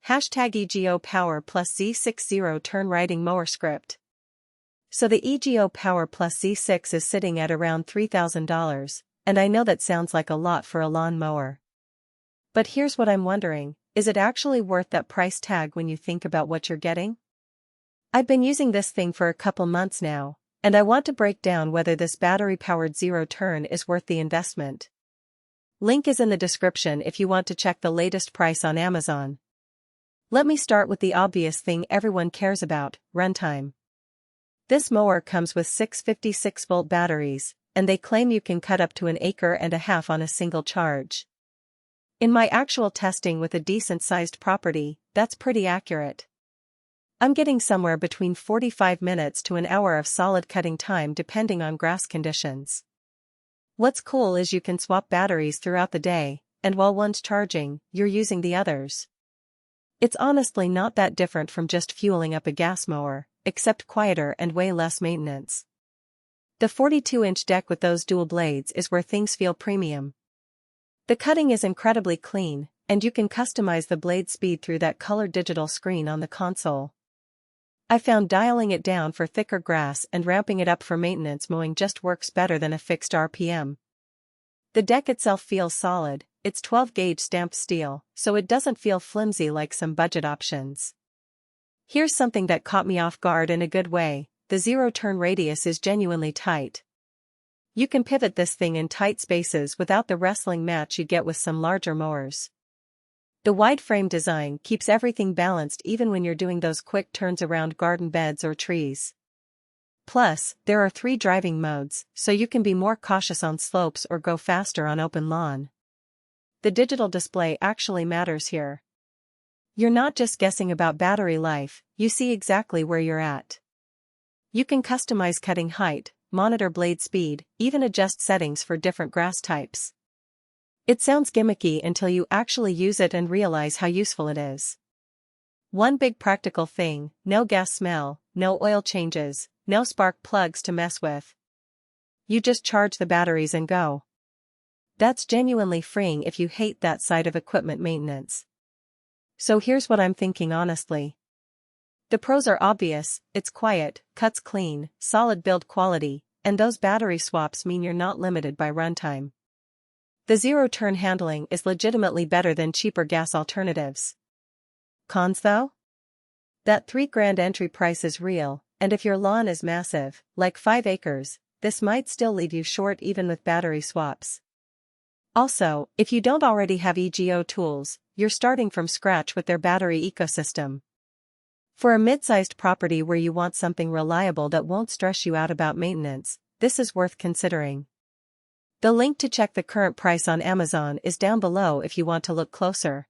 Hashtag EGO Power Plus Z60 turn riding mower script. So the EGO Power Plus Z6 is sitting at around $3,000, and I know that sounds like a lot for a lawn mower. But here's what I'm wondering, is it actually worth that price tag when you think about what you're getting? I've been using this thing for a couple months now, and I want to break down whether this battery-powered zero-turn is worth the investment. Link is in the description if you want to check the latest price on Amazon. Let me start with the obvious thing everyone cares about, runtime. This mower comes with 6 56-volt batteries, and they claim you can cut up to 1.5 acres on a single charge. In my actual testing with a decent-sized property, that's pretty accurate. I'm getting somewhere between 45 minutes to an hour of solid cutting time depending on grass conditions. What's cool is you can swap batteries throughout the day, and while one's charging, you're using the others. It's honestly not that different from just fueling up a gas mower, except quieter and way less maintenance. The 42-inch deck with those dual blades is where things feel premium. The cutting is incredibly clean, and you can customize the blade speed through that colored digital screen on the console. I found dialing it down for thicker grass and ramping it up for maintenance mowing just works better than a fixed RPM. The deck itself feels solid, it's 12-gauge stamped steel, so it doesn't feel flimsy like some budget options. Here's something that caught me off guard in a good way, the zero-turn radius is genuinely tight. You can pivot this thing in tight spaces without the wrestling match you get with some larger mowers. The wide frame design keeps everything balanced even when you're doing those quick turns around garden beds or trees. Plus, there are 3 driving modes, so you can be more cautious on slopes or go faster on open lawn. The digital display actually matters here. You're not just guessing about battery life, you see exactly where you're at. You can customize cutting height, monitor blade speed, even adjust settings for different grass types. It sounds gimmicky until you actually use it and realize how useful it is. One big practical thing, no gas smell, no oil changes, no spark plugs to mess with. You just charge the batteries and go. That's genuinely freeing if you hate that side of equipment maintenance. So here's what I'm thinking honestly. The pros are obvious, it's quiet, cuts clean, solid build quality, and those battery swaps mean you're not limited by runtime. The zero-turn handling is legitimately better than cheaper gas alternatives. Cons though? That $3,000 entry price is real, and if your lawn is massive, like 5 acres, this might still leave you short even with battery swaps. Also, if you don't already have EGO tools, you're starting from scratch with their battery ecosystem. For a mid-sized property where you want something reliable that won't stress you out about maintenance, this is worth considering. The link to check the current price on Amazon is down below if you want to look closer.